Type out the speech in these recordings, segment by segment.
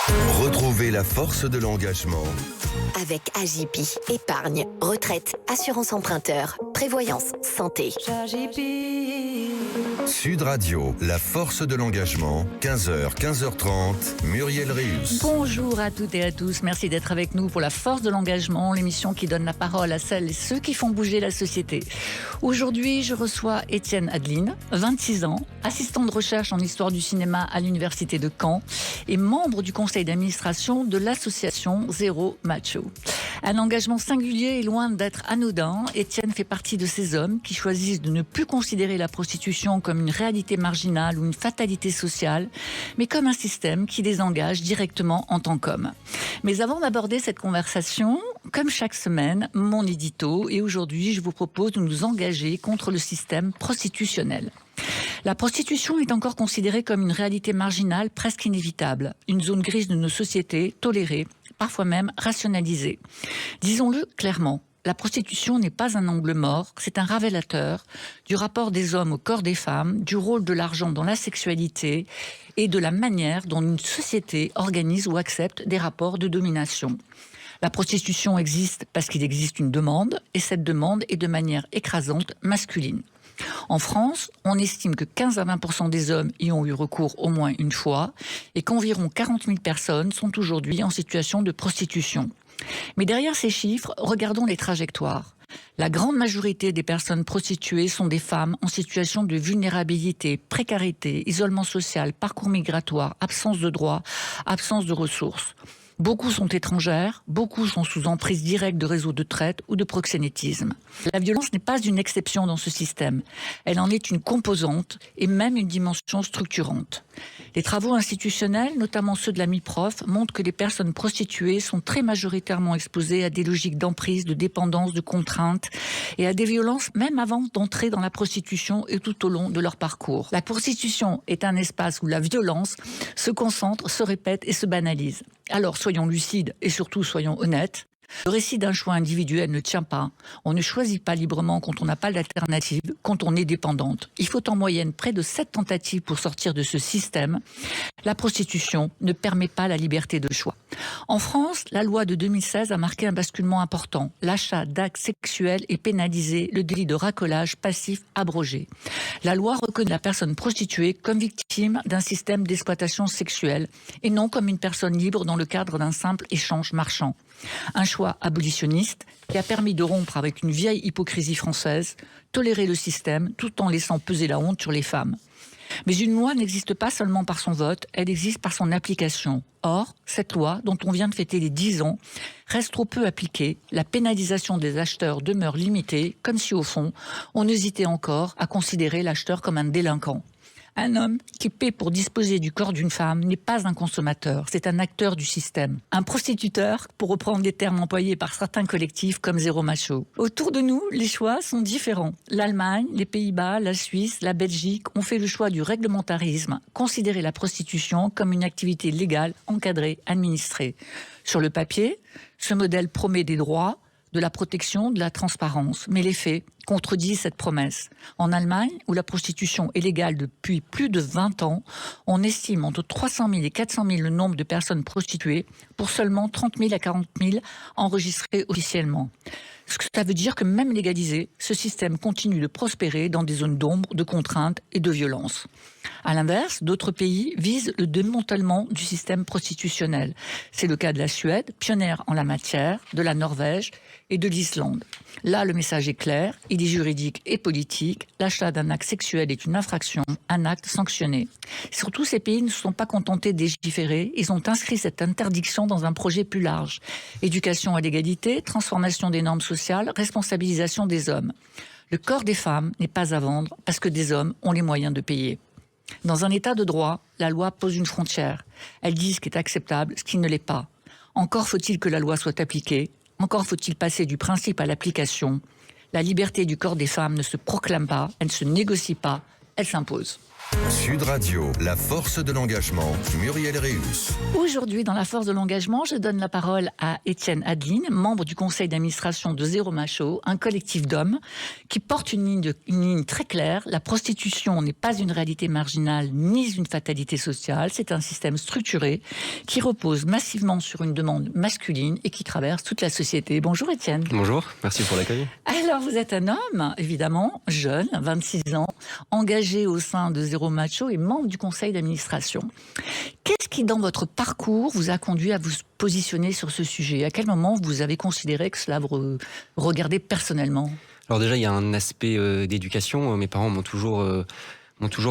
Retrouvez la force de l'engagement. Avec Agipi, épargne, retraite, assurance emprunteur, prévoyance, santé. Sud Radio, la force de l'engagement, 15h, 15h30, Muriel Rius. Bonjour à toutes et à tous, merci d'être avec nous pour la force de l'engagement, l'émission qui donne la parole à celles et ceux qui font bouger la société. Aujourd'hui, je reçois Étienne Adeline, 26 ans, assistant de recherche en histoire du cinéma à l'université de Caen et membre du conseil d'administration de l'association Zéro Macho. Un engagement singulier et loin d'être anodin, Étienne fait partie de ces hommes qui choisissent de ne plus considérer la prostitution comme une réalité marginale ou une fatalité sociale, mais comme un système qui les engage directement en tant qu'hommes. Mais avant d'aborder cette conversation, comme chaque semaine, mon édito, et aujourd'hui je vous propose de nous engager contre le système prostitutionnel. La prostitution est encore considérée comme une réalité marginale presque inévitable, une zone grise de nos sociétés, tolérée, parfois même rationalisée. Disons-le clairement, la prostitution n'est pas un angle mort, c'est un révélateur du rapport des hommes au corps des femmes, du rôle de l'argent dans la sexualité et de la manière dont une société organise ou accepte des rapports de domination. La prostitution existe parce qu'il existe une demande, et cette demande est de manière écrasante masculine. En France, on estime que 15 à 20% des hommes y ont eu recours au moins une fois et qu'environ 40 000 personnes sont aujourd'hui en situation de prostitution. Mais derrière ces chiffres, regardons les trajectoires. La grande majorité des personnes prostituées sont des femmes en situation de vulnérabilité, précarité, isolement social, parcours migratoire, absence de droits, absence de ressources. Beaucoup sont étrangères, beaucoup sont sous emprise directe de réseaux de traite ou de proxénétisme. La violence n'est pas une exception dans ce système. Elle en est une composante et même une dimension structurante. Les travaux institutionnels, notamment ceux de la MIPROF, montrent que les personnes prostituées sont très majoritairement exposées à des logiques d'emprise, de dépendance, de contrainte et à des violences même avant d'entrer dans la prostitution et tout au long de leur parcours. La prostitution est un espace où la violence se concentre, se répète et se banalise. Alors soyons lucides et surtout soyons honnêtes. Le récit d'un choix individuel ne tient pas. On ne choisit pas librement quand on n'a pas d'alternative, quand on est dépendante. Il faut en moyenne près de 7 tentatives pour sortir de ce système. La prostitution ne permet pas la liberté de choix. En France, la loi de 2016 a marqué un basculement important. L'achat d'actes sexuels est pénalisé, le délit de racolage passif abrogé. La loi reconnaît la personne prostituée comme victime d'un système d'exploitation sexuelle et non comme une personne libre dans le cadre d'un simple échange marchand. Un choix abolitionniste qui a permis de rompre avec une vieille hypocrisie française, tolérer le système tout en laissant peser la honte sur les femmes. Mais une loi n'existe pas seulement par son vote, elle existe par son application. Or, cette loi, dont on vient de fêter les 10 ans, reste trop peu appliquée. La pénalisation des acheteurs demeure limitée, comme si au fond, on hésitait encore à considérer l'acheteur comme un délinquant. Un homme qui paie pour disposer du corps d'une femme n'est pas un consommateur, c'est un acteur du système. Un prostituteur, pour reprendre des termes employés par certains collectifs comme Zéro Macho. Autour de nous, les choix sont différents. L'Allemagne, les Pays-Bas, la Suisse, la Belgique ont fait le choix du réglementarisme, considérer la prostitution comme une activité légale, encadrée, administrée. Sur le papier, ce modèle promet des droits, de la protection, de la transparence. Mais les faits contredisent cette promesse. En Allemagne, où la prostitution est légale depuis plus de 20 ans, on estime entre 300 000 et 400 000 le nombre de personnes prostituées pour seulement 30 000 à 40 000 enregistrées officiellement. Ce que ça veut dire que même légalisé, ce système continue de prospérer dans des zones d'ombre, de contraintes et de violence. À l'inverse, d'autres pays visent le démantèlement du système prostitutionnel. C'est le cas de la Suède, pionnière en la matière, de la Norvège et de l'Islande. Là, le message est clair, il est juridique et politique. L'achat d'un acte sexuel est une infraction, un acte sanctionné. Surtout, ces pays ne se sont pas contentés de légiférer, ils ont inscrit cette interdiction dans un projet plus large. Éducation à l'égalité, transformation des normes sociales, responsabilisation des hommes. Le corps des femmes n'est pas à vendre parce que des hommes ont les moyens de payer. Dans un état de droit, la loi pose une frontière. Elle dit ce qui est acceptable, ce qui ne l'est pas. Encore faut-il que la loi soit appliquée, encore faut-il passer du principe à l'application. La liberté du corps des femmes ne se proclame pas, elle ne se négocie pas, elle s'impose. Sud Radio, la force de l'engagement, Muriel Réus. Aujourd'hui, dans la force de l'engagement, je donne la parole à Étienne Adeline, membre du conseil d'administration de Zéro Macho, un collectif d'hommes qui porte une ligne très claire. La prostitution n'est pas une réalité marginale ni une fatalité sociale. C'est un système structuré qui repose massivement sur une demande masculine et qui traverse toute la société. Bonjour Étienne. Bonjour, merci pour l'accueil. Alors, vous êtes un homme, évidemment, jeune, 26 ans, engagé au sein de Zéro Macho et membre du conseil d'administration. Qu'est-ce qui, dans votre parcours, vous a conduit à vous positionner sur ce sujet ? À quel moment vous avez considéré que cela vous regardait personnellement ? Alors déjà, il y a un aspect d'éducation. Mes parents m'ont toujours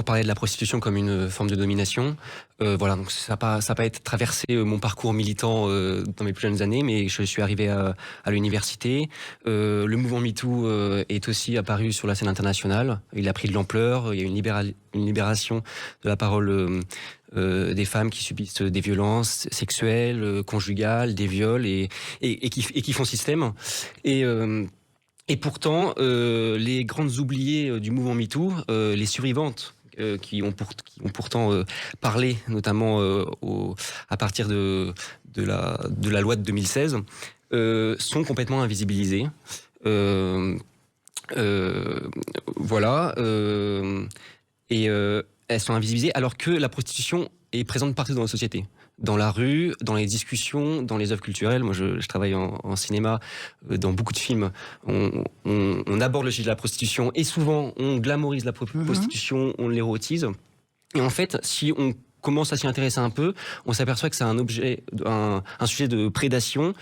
parlé de la prostitution comme une forme de domination. Voilà, donc ça n'a pas été traversé mon parcours militant dans mes plus jeunes années, mais je suis arrivé à l'université. Le mouvement MeToo est aussi apparu sur la scène internationale. Il a pris de l'ampleur. Il y a une libération de la parole des femmes qui subissent des violences sexuelles, conjugales, des viols et qui font système. Et pourtant, les grandes oubliées du mouvement MeToo, les survivantes, qui ont pourtant parlé, notamment à partir de la loi de 2016, sont complètement invisibilisées. Voilà. Et elles sont invisibilisées alors que la prostitution est présente partout dans la société. Dans la rue, dans les discussions, dans les œuvres culturelles. Moi, je travaille en cinéma, dans beaucoup de films. On aborde le sujet de la prostitution et souvent, on glamorise la prostitution, on l'érotise. Et en fait, si on commence à s'y intéresser un peu, on s'aperçoit que c'est un sujet de prédation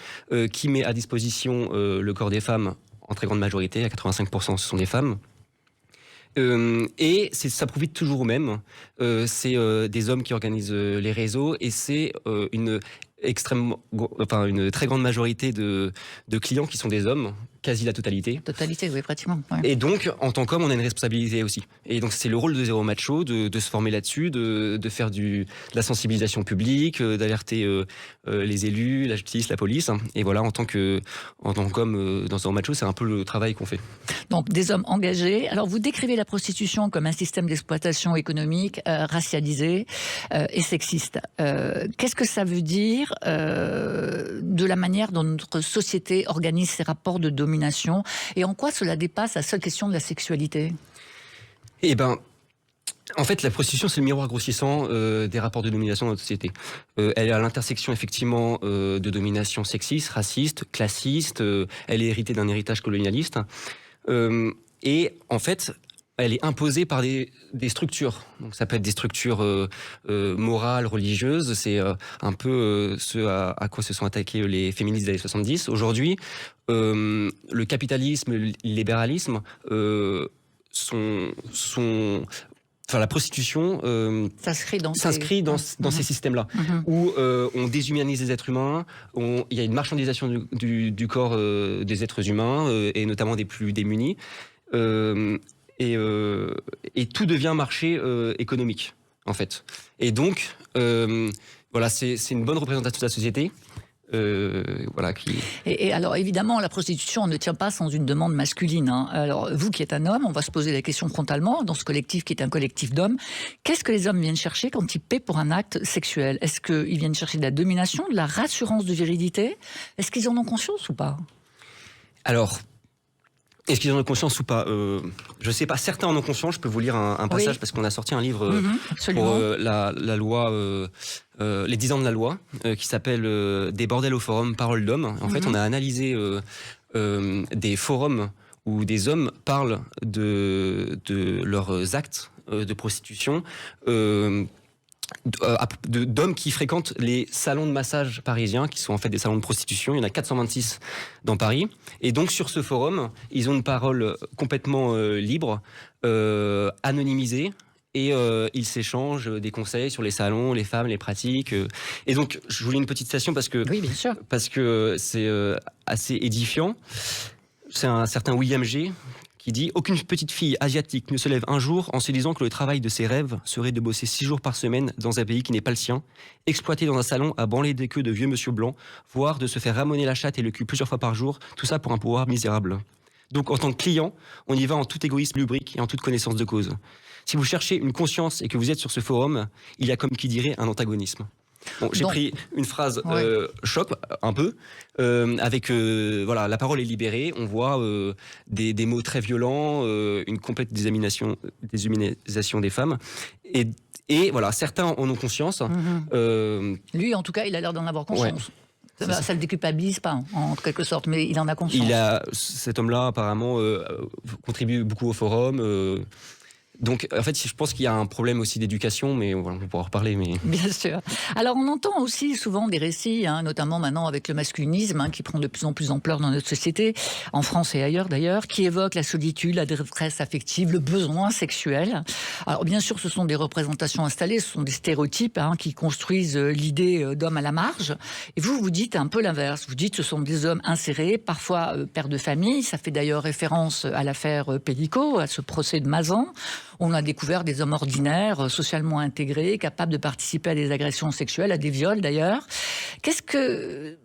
qui met à disposition le corps des femmes en très grande majorité, à 85% ce sont des femmes. Et ça profite toujours aux mêmes. C'est des hommes qui organisent les réseaux et c'est une très grande majorité de clients qui sont des hommes, quasi la totalité. Totalité, oui, pratiquement. Ouais. Et donc, en tant qu'homme, on a une responsabilité aussi. Et donc, c'est le rôle de Zéro Macho de se former là-dessus, de faire de la sensibilisation publique, d'alerter les élus, la justice, la police. Et voilà, en tant qu'homme dans Zéro Macho, c'est un peu le travail qu'on fait. Donc, des hommes engagés. Alors, vous décrivez la prostitution comme un système d'exploitation économique racialisé et sexiste. Qu'est-ce que ça veut dire de la manière dont notre société organise ses rapports de domination et en quoi cela dépasse la seule question de la sexualité ? Eh ben, en fait, la prostitution, c'est le miroir grossissant des rapports de domination dans notre société. Elle est à l'intersection, effectivement, de domination sexiste, raciste, classiste. Elle est héritée d'un héritage colonialiste. Et en fait, elle est imposée par des structures. Donc, ça peut être des structures morales, religieuses. C'est un peu ce à quoi se sont attaqués les féministes des années 70. Aujourd'hui, le capitalisme, le libéralisme la prostitution s'inscrit dans ces systèmes-là, où on déshumanise les êtres humains, il y a une marchandisation du corps des êtres humains, et notamment des plus démunis. Et tout devient marché économique, en fait. Et donc, voilà, c'est une bonne représentation de la société. Et alors, évidemment, la prostitution ne tient pas sans une demande masculine. Hein. Alors, vous qui êtes un homme, on va se poser la question frontalement, dans ce collectif qui est un collectif d'hommes. Qu'est-ce que les hommes viennent chercher quand ils paient pour un acte sexuel ? Est-ce qu'ils viennent chercher de la domination, de la rassurance de virilité ? Est-ce qu'ils en ont conscience ou pas ? Alors, est-ce qu'ils en ont conscience ou pas ? Je ne sais pas. Certains en ont conscience. Je peux vous lire un passage parce qu'on a sorti un livre pour la loi, les 10 ans de la loi, qui s'appelle Des bordels au forum, paroles d'hommes. En fait, on a analysé des forums où des hommes parlent de leurs actes de prostitution. D'hommes qui fréquentent les salons de massage parisiens, qui sont en fait des salons de prostitution. Il y en a 426 dans Paris. Et donc, sur ce forum, ils ont une parole complètement libre, anonymisée, et ils s'échangent des conseils sur les salons, les femmes, les pratiques. Et donc, je vous lis une petite citation parce que, oui, bien sûr. Parce que c'est assez édifiant. C'est un certain William G., qui dit « Aucune petite fille asiatique ne se lève un jour en se disant que le travail de ses rêves serait de bosser 6 jours par semaine dans un pays qui n'est pas le sien, exploiter dans un salon à branler des queues de vieux monsieur blancs, voire de se faire ramoner la chatte et le cul plusieurs fois par jour, tout ça pour un pouvoir misérable. » Donc en tant que client, on y va en tout égoïsme lubrique et en toute connaissance de cause. Si vous cherchez une conscience et que vous êtes sur ce forum, il y a comme qui dirait un antagonisme. Bon, j'ai pris une phrase choc un peu avec voilà, la parole est libérée, on voit des mots très violents, une complète déshumanisation des femmes et voilà, certains en ont conscience. Lui en tout cas il a l'air d'en avoir conscience. Ça le déculpabilise pas en quelque sorte, mais il en a conscience. Cet homme-là apparemment contribue beaucoup au forum. Donc, en fait, je pense qu'il y a un problème aussi d'éducation, mais voilà, on pourra en reparler. Mais... Bien sûr. Alors, on entend aussi souvent des récits, notamment maintenant avec le masculinisme, qui prend de plus en plus d'ampleur dans notre société, en France et ailleurs d'ailleurs, qui évoquent la solitude, la détresse affective, le besoin sexuel. Alors, bien sûr, ce sont des représentations installées, ce sont des stéréotypes qui construisent l'idée d'homme à la marge. Et vous dites un peu l'inverse. Vous dites que ce sont des hommes insérés, parfois pères de famille. Ça fait d'ailleurs référence à l'affaire Pellico, à ce procès de Mazan. On a découvert des hommes ordinaires, socialement intégrés, capables de participer à des agressions sexuelles, à des viols d'ailleurs. Est-ce que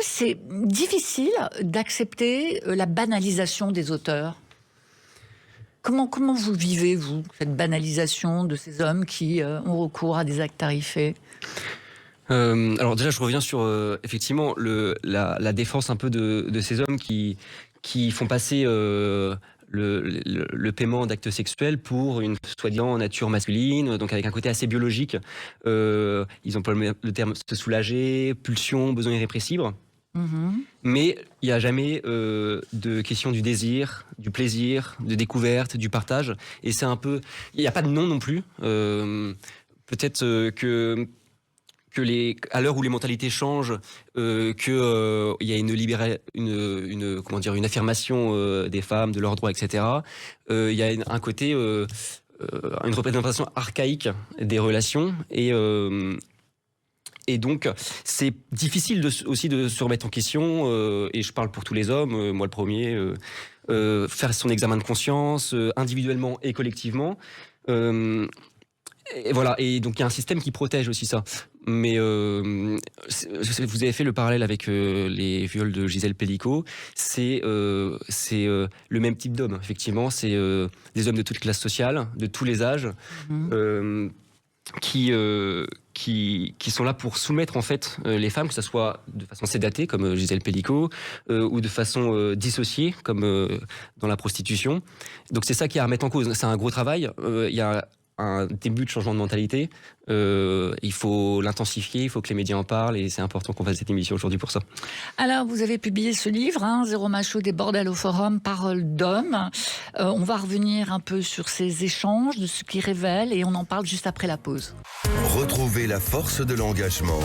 c'est difficile d'accepter la banalisation des auteurs ? Comment vous vivez, vous, cette banalisation de ces hommes qui ont recours à des actes tarifés ? Alors déjà, je reviens sur effectivement la défense un peu de ces hommes qui font passer... Le paiement d'actes sexuels pour une soi-disant nature masculine, donc avec un côté assez biologique. Ils emploient le terme se soulager, pulsion, besoin irrépressible. Mais il n'y a jamais de question du désir, du plaisir, de découverte, du partage. Et c'est un peu... Il n'y a pas de nom non plus. Peut-être que à l'heure où les mentalités changent, qu'il y a une affirmation des femmes, de leurs droits, etc. Il y a un côté, une représentation archaïque des relations et donc c'est difficile aussi de se remettre en question. Et je parle pour tous les hommes, moi le premier, faire son examen de conscience individuellement et collectivement. Et voilà, et donc il y a un système qui protège aussi ça. Mais vous avez fait le parallèle avec les viols de Gisèle Pellico. C'est le même type d'homme, effectivement. C'est des hommes de toute classe sociale, de tous les âges, qui sont là pour soumettre en fait les femmes, que ce soit de façon sédatée comme Gisèle Pellico, ou de façon dissociée comme dans la prostitution. Donc c'est ça qui est à remettre en cause. C'est un gros travail. Il y a un début de changement de mentalité. Il faut l'intensifier, il faut que les médias en parlent et c'est important qu'on fasse cette émission aujourd'hui pour ça. Alors, vous avez publié ce livre, Zéro Macho, des bordels au forum, Parole d'homme. On va revenir un peu sur ces échanges, de ce qu'ils révèlent et on en parle juste après la pause. Retrouvez la force de l'engagement.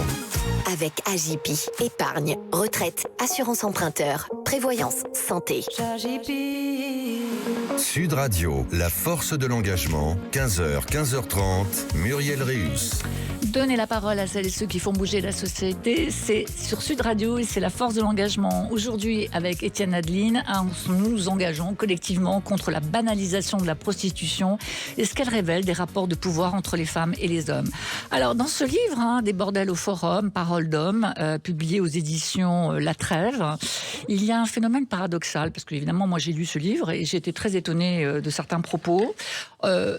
Avec Agipi, épargne, retraite, assurance emprunteur, prévoyance, santé. Sud Radio, la force de l'engagement, 15h, 15h30, Muriel Réus. Donner la parole à celles et ceux qui font bouger la société, c'est sur Sud Radio et c'est la force de l'engagement. Aujourd'hui, avec Étienne Adeline, nous nous engageons collectivement contre la banalisation de la prostitution et ce qu'elle révèle des rapports de pouvoir entre les femmes et les hommes. Alors, dans ce livre, des bordels au forum, Parole d'homme, publié aux éditions La Trêve, il y a un phénomène paradoxal, parce que évidemment, moi j'ai lu ce livre et j'ai été très étonnée de certains propos.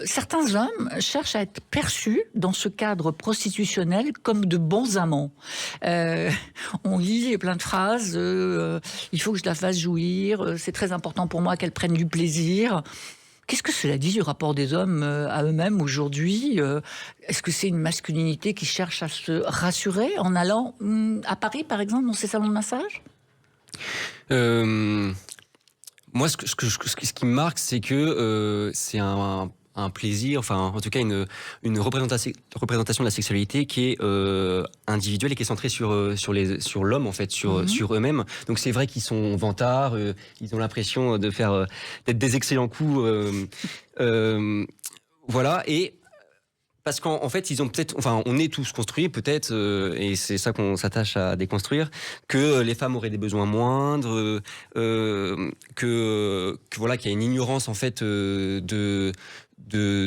Certains hommes cherchent à être perçus dans ce cadre prostitutionnel comme de bons amants. On lit plein de phrases, il faut que je la fasse jouir, c'est très important pour moi qu'elle prenne du plaisir. Qu'est-ce que cela dit du rapport des hommes à eux-mêmes aujourd'hui ? Est-ce que c'est une masculinité qui cherche à se rassurer en allant à Paris, par exemple, dans ces salons de massage ? Moi, ce qui me marque, c'est que c'est un plaisir, enfin, en tout cas, une représentation de la sexualité qui est individuelle et qui est centrée sur l'homme, en fait, sur eux-mêmes. Donc, c'est vrai qu'ils sont vantards, ils ont l'impression d'être des excellents coups. Voilà, et parce qu'en fait, ils ont peut-être, enfin, on est tous construits, peut-être, et c'est ça qu'on s'attache à déconstruire, que les femmes auraient des besoins moindres, que voilà, qu'il y a une ignorance en fait de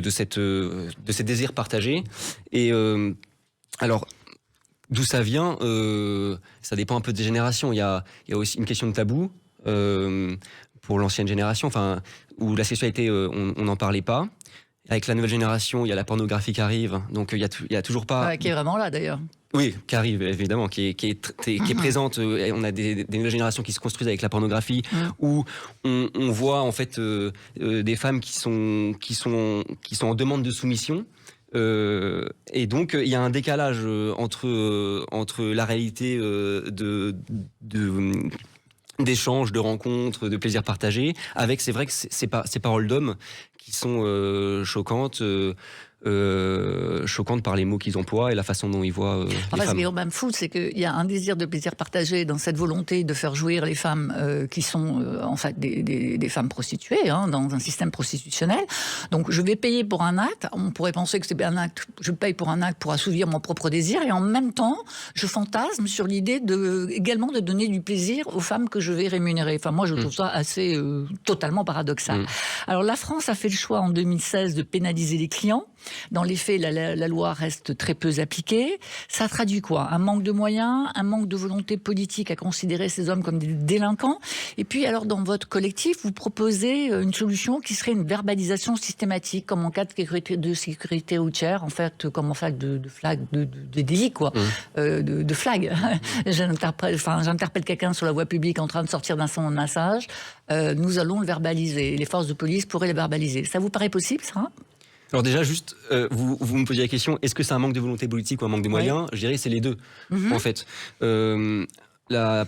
ces désirs partagés. Et alors, d'où ça vient, ça dépend un peu des générations. Il y a aussi une question de tabou pour l'ancienne génération, enfin, où la sexualité, on n'en parlait pas. avec la nouvelle génération, il y a la pornographie qui arrive, donc il y a toujours pas... Qui est vraiment là d'ailleurs. Oui, qui arrive évidemment, qui est présente. On a des nouvelles générations qui se construisent avec la pornographie, où on voit en fait des femmes qui sont en demande de soumission. Et donc il y a un décalage entre la réalité d'échanges, de rencontres, de plaisirs partagés, avec, c'est vrai que ces paroles d'hommes qui sont choquantes par les mots qu'ils emploient et la façon dont ils voient les femmes. Ce qui est même fou, c'est qu'il y a un désir de plaisir partagé dans cette volonté de faire jouir les femmes qui sont en fait des femmes prostituées, dans un système prostitutionnel. Donc je vais payer pour un acte, on pourrait penser que c'est un acte, je paye pour un acte pour assouvir mon propre désir, et en même temps je fantasme sur l'idée également de donner du plaisir aux femmes que je vais rémunérer. Enfin moi je trouve ça assez totalement paradoxal. Alors la France a fait le choix en 2016 de pénaliser les clients. Dans les faits, la loi reste très peu appliquée. Ça traduit quoi? Un manque de moyens, un manque de volonté politique à considérer ces hommes comme des délinquants. Et puis, alors, dans votre collectif, vous proposez une solution qui serait une verbalisation systématique, comme en cas de sécurité routière, en fait, comme en fait de flag, de délit, quoi, de flag. J'interpelle quelqu'un sur la voie publique en train de sortir d'un centre de massage. Nous allons le verbaliser. Les forces de police pourraient le verbaliser. Ça vous paraît possible, ça? Alors déjà, juste, vous me posiez la question, est-ce que c'est un manque de volonté politique ou un manque de moyens? Je dirais c'est les deux, en fait. La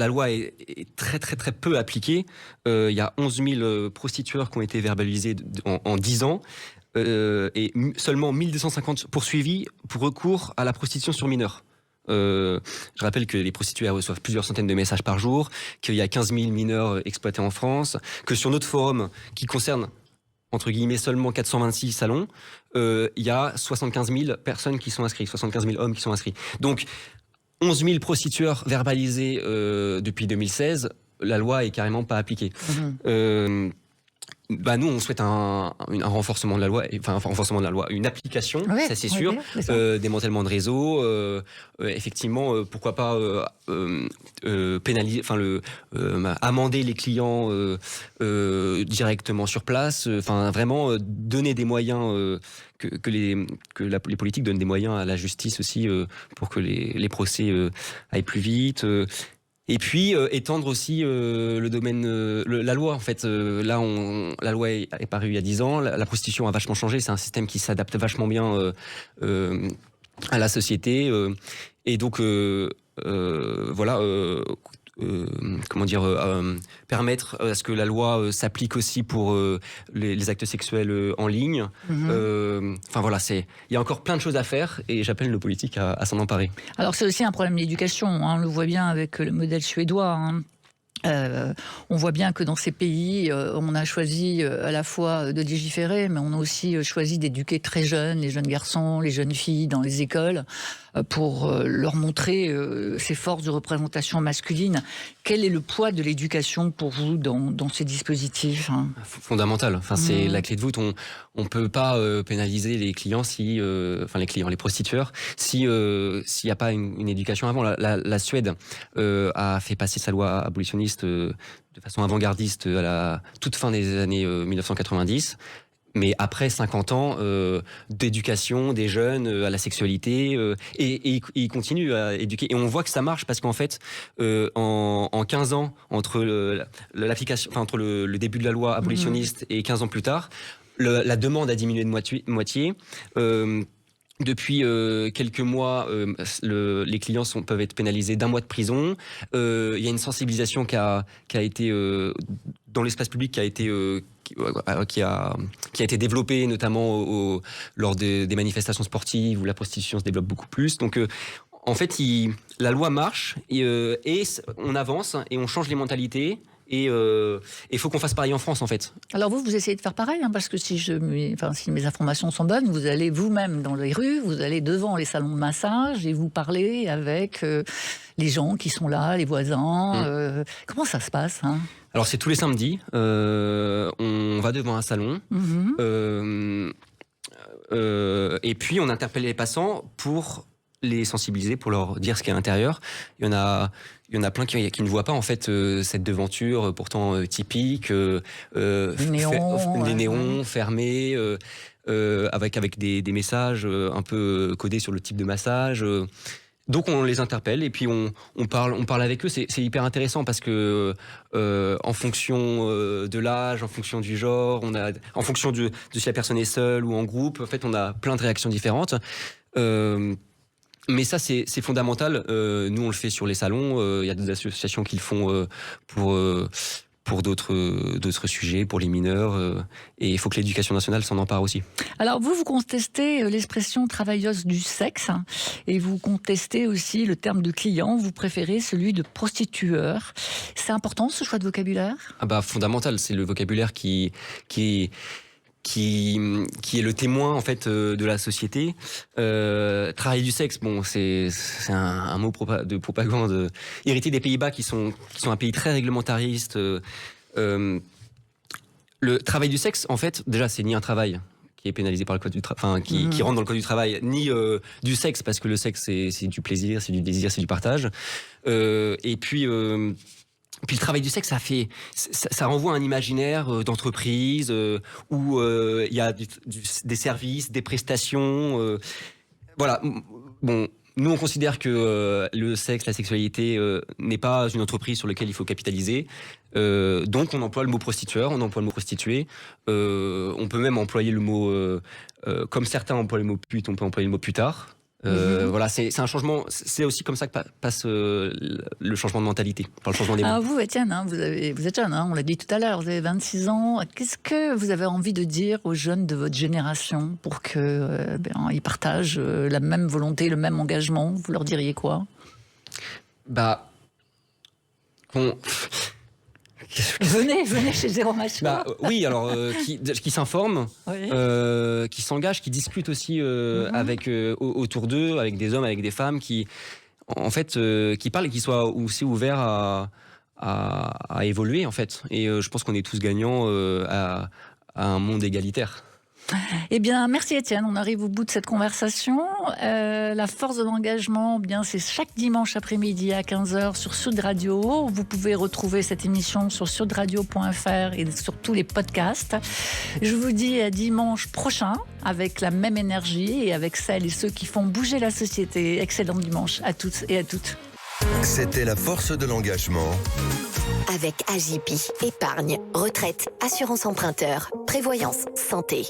loi est très très très peu appliquée. Il y a 11 000 prostitueurs qui ont été verbalisés en 10 ans. Et seulement 1250 poursuivis pour recours à la prostitution sur mineurs. Je rappelle que les prostituées reçoivent plusieurs centaines de messages par jour, qu'il y a 15 000 mineurs exploités en France, que sur notre forum qui concerne entre guillemets seulement 426 salons, il y a 75 000 personnes qui sont inscrites, 75 000 hommes qui sont inscrits. Donc 11 000 prostitueurs verbalisés depuis 2016, la loi est carrément pas appliquée. Nous, on souhaite un renforcement de la loi, une application, ça c'est sûr, démantèlement de réseau, effectivement, pourquoi pas pénaliser, amender les clients directement sur place, vraiment donner des moyens, que les politiques donnent des moyens à la justice aussi pour que les procès aillent plus vite. Et puis étendre aussi le domaine, la loi en fait. La loi est parue il y a 10 ans. La prostitution a vachement changé. C'est un système qui s'adapte vachement bien à la société. Et donc permettre à ce que la loi s'applique aussi pour les actes sexuels en ligne. Il y a encore plein de choses à faire et j'appelle nos politiques à s'en emparer. Alors c'est aussi un problème d'éducation, on le voit bien avec le modèle suédois. On voit bien que dans ces pays, on a choisi à la fois de légiférer, mais on a aussi choisi d'éduquer très jeunes, les jeunes garçons, les jeunes filles dans les écoles, pour leur montrer ces forces de représentation masculine. Quel est le poids de l'éducation pour vous dans ces dispositifs, Fondamental. C'est la clé de voûte. On peut pas pénaliser les clients les prostitueurs s'il n'y a pas une éducation avant. La Suède a fait passer sa loi abolitionniste de façon avant-gardiste à la toute fin des années 1990. Mais après 50 ans d'éducation des jeunes à la sexualité, et ils continuent à éduquer. Et on voit que ça marche parce qu'en fait, en 15 ans, entre le début de la loi abolitionniste et 15 ans plus tard, la demande a diminué de moitié. Depuis quelques mois, les clients peuvent être pénalisés d'1 mois de prison. Il y a une sensibilisation qui a été dans l'espace public, qui a été développée notamment lors des manifestations sportives où la prostitution se développe beaucoup plus. Donc en fait, la loi marche et on avance et on change les mentalités. Et il faut qu'on fasse pareil en France, en fait. Alors vous essayez de faire pareil, parce que si mes informations sont bonnes, vous allez vous-même dans les rues, vous allez devant les salons de massage et vous parlez avec les gens qui sont là, les voisins. Comment ça se passe, Alors c'est tous les samedis. On va devant un salon. Et puis on interpelle les passants pour les sensibiliser, pour leur dire ce qu'il y a à l'intérieur. Il y en a plein qui ne voient pas en fait cette devanture pourtant typique, des néons fermés, avec des messages un peu codés sur le type de massage. Donc on les interpelle et puis on parle avec eux. C'est hyper intéressant parce que en fonction de l'âge, en fonction du genre, en fonction de si la personne est seule ou en groupe, en fait on a plein de réactions différentes. Mais ça c'est fondamental. Nous on le fait sur les salons. Il y a des associations qui le font pour d'autres sujets, pour les mineurs. Et il faut que l'éducation nationale s'en empare aussi. Alors vous contestez l'expression travailleuse du sexe et vous contestez aussi le terme de client. Vous préférez celui de prostitueur. C'est important ce choix de vocabulaire ? Fondamental, c'est le vocabulaire qui est le témoin en fait de la société. Travail du sexe, c'est un mot de propagande hérité des Pays-Bas qui sont un pays très réglementariste. Le travail du sexe, en fait, déjà c'est ni un travail qui est pénalisé par le code du travail, qui rentre dans le code du travail, ni du sexe, parce que le sexe c'est du plaisir, c'est du désir, c'est du partage. Et puis le travail du sexe, ça renvoie à un imaginaire d'entreprise où il y a des services, des prestations. Voilà. Bon, nous on considère que le sexe, la sexualité n'est pas une entreprise sur laquelle il faut capitaliser. Donc on emploie le mot prostitueur, on emploie le mot prostituée. On peut même employer le mot, comme certains emploient le mot pute, on peut employer le mot putard. Voilà, c'est un changement. C'est aussi comme ça que passe le changement de mentalité, le changement des mots. Alors vous, Étienne, vous êtes jeune, on l'a dit tout à l'heure, vous avez 26 ans. Qu'est-ce que vous avez envie de dire aux jeunes de votre génération pour qu'ils partagent la même volonté, le même engagement ? Vous leur diriez quoi ? Venez chez Jérôme Achard. Oui, alors qui s'informent, Oui. Qui s'engagent, qui discutent aussi autour d'eux, avec des hommes, avec des femmes, qui parlent et qui soient aussi ouverts à évoluer en fait. Et je pense qu'on est tous gagnants à un monde égalitaire. Eh bien, merci Étienne. On arrive au bout de cette conversation. La force de l'engagement, c'est chaque dimanche après-midi à 15h sur Sud Radio. Vous pouvez retrouver cette émission sur sudradio.fr et sur tous les podcasts. Je vous dis à dimanche prochain avec la même énergie et avec celles et ceux qui font bouger la société. Excellent dimanche à toutes et à toutes. C'était la force de l'engagement. Avec AJP, épargne, retraite, assurance emprunteur, prévoyance, santé.